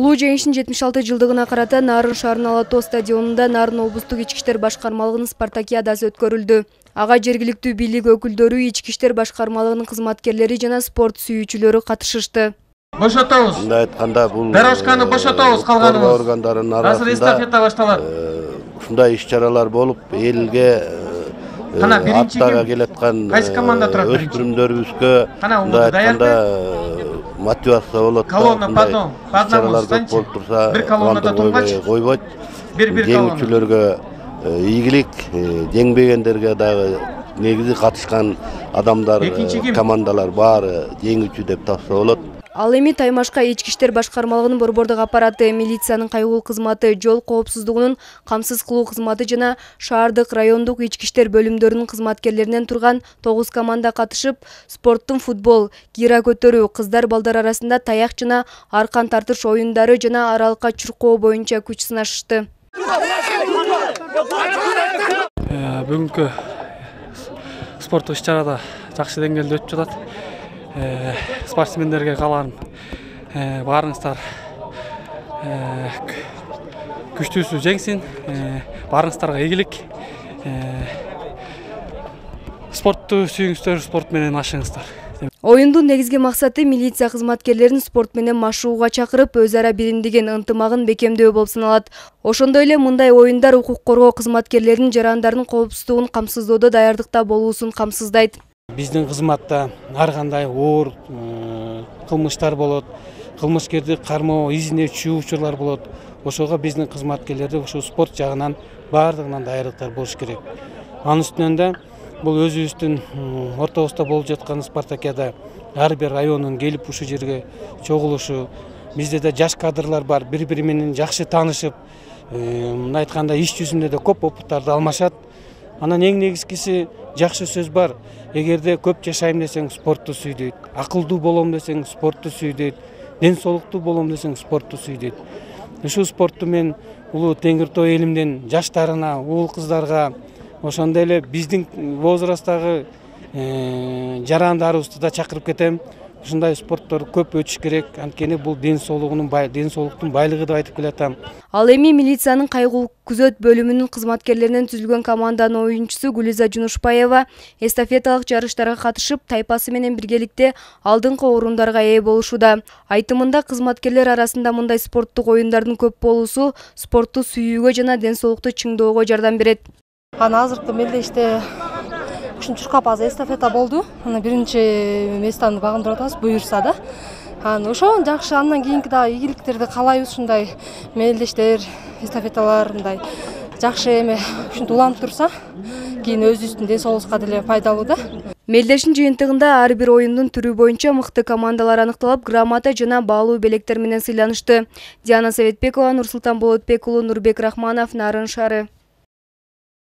Улуу жеңиштин 76 жылдыгына карата Нарын шаарынын Ала тоо стадионунда Нарын облустук ички иштер башкармалыгынын спартакиадасы өткөрүлдү. Ага жергиликтүү бийлик өкүлдөрү, ички иштер башкармалыгынын кызматкерлери жана спорт сүйүүчүлөрү катышышты. Бошотобуз. Мындай айтканда бул дорожканы бошотобуз калганыбыз. Органдардын Азыр эстафета башталат. Ушундай иш-чаралар болуп, элге Кана биринчи аттага келаткан кайсы команда турат биринчи? өспүрүмдөрүбүзгө мындай айтканда мотивация болот. Колонна, пардон, болуп турса, бир колоннада тургач, койбойт. бир колонна. Жеңүүчүлөргө ийгилик, жеңбегендерге дагы негизи катышкан адамдар, командалар баары жеңүүчү деп тапса болот. Ал эми Таймашка ички иштер башкармалыгынын борбордук аппараты, милициянын кайгылуу кызматы, жол коопсуздугунун камсыз кылуу кызматы жана шаардык, райондук ички иштер бөлүмдөрүнүн кызматкерлеринен турган 9 команда катышып, спорттун футбол, кира көтөрүү, кыздар балдар арасында таяк жана аркан тартыш оюндары жана аралыкка чуркоо боюнча күч сынашышты. Бүгүнкү спорттук иш-чарада жакшы деңгээлде өтүп жатат. Спортсмендерге кааларым, баарыңыздар күчтүүсү жеңсин, баарыңыздарга ийгилик. Спортту сүйүңүздөр, спорт менен ашыңыздар. Оюндун негизги максаты милиция кызматкерлерин спорт менен машыгууга чакырып, өз ара биримдигин, ынтымагын бекемдөө болуп саналат. Ошондой эле мындай оюндар укук коргоо кызматкерлеринин жарандардын коопсуздугун камсыздоодо даярдыкта болуусун камсыздайт. Биздин кызматта ар кандай оор кылмыштар болот, кылмышкерди кармоо, изнечүү учурлар болот. Ошого биздин кызматкерлерди ушу спорт жагынан баардыгынан даярдыктар болуш керек. Анын үстүнөн да бул өзүбүздүн ортобузда болуп жаткан спартакиада ар бир райондун келип ушул жерге чогулушу, бизде да жаш кадрлар бар, бири-бири менен жакшы таанышып, мындай айтканда иш жүзүндө да көп опыттарды алмашат. Анан эң негизгиси жакшы сөз бар. Эгерде көп жашайм десең спортту сүйдөйт, акылдуу болом десең спортту сүйдөйт, ден соолуктуу болом десең спортту сүйдөйт. Ушул спортту мен улуу Теңир Тоо элимдин жаштарына, уул кыздарга, ошондой эле биздин возрасттагы жарандарыбызды да чакырып кетем. Ушундай спорттор көп өтүш керек, анткени бул ден соолуктун байлыгы деп айтып келатам. Ал эми милициянын кайгылуу күзөт бөлүмүнүн кызматкерлеринен түзүлгөн команданын оюнчусу Гүлиза Жунушпаева эстафеталык жарыштарга катышып, тайпасы менен биргеликте алдыңкы орундарга ээ болушуда. Айтымында кызматкерлер арасында мындай спорттук оюндардын көп болуусу спортту сүйүүгө жана ден соолукту чыңдоого жардам берет. Азыркы мелдеште чуркап азыр эстафета болду. Биринчи местаны багындырып атабыз, буюрса да. Ошо жакшы, андан кийинки да ийгиликтерди каалайбыз. Ушундай мелдештер, эстафеталар мындай жакшы эме ушинтип уланып турса, кийин өзүбүздүн ден соолугубузга деле пайдалуу да. Мелдештин жыйынтыгында ар бир оюндун түрү боюнча мыкты командалар аныкталып, грамота жана баалуу белектер менен сыйланышты. Диана Советбекова, Нурсултан Болотбек уулу, Нурбек Рахманов, Нарын шаары.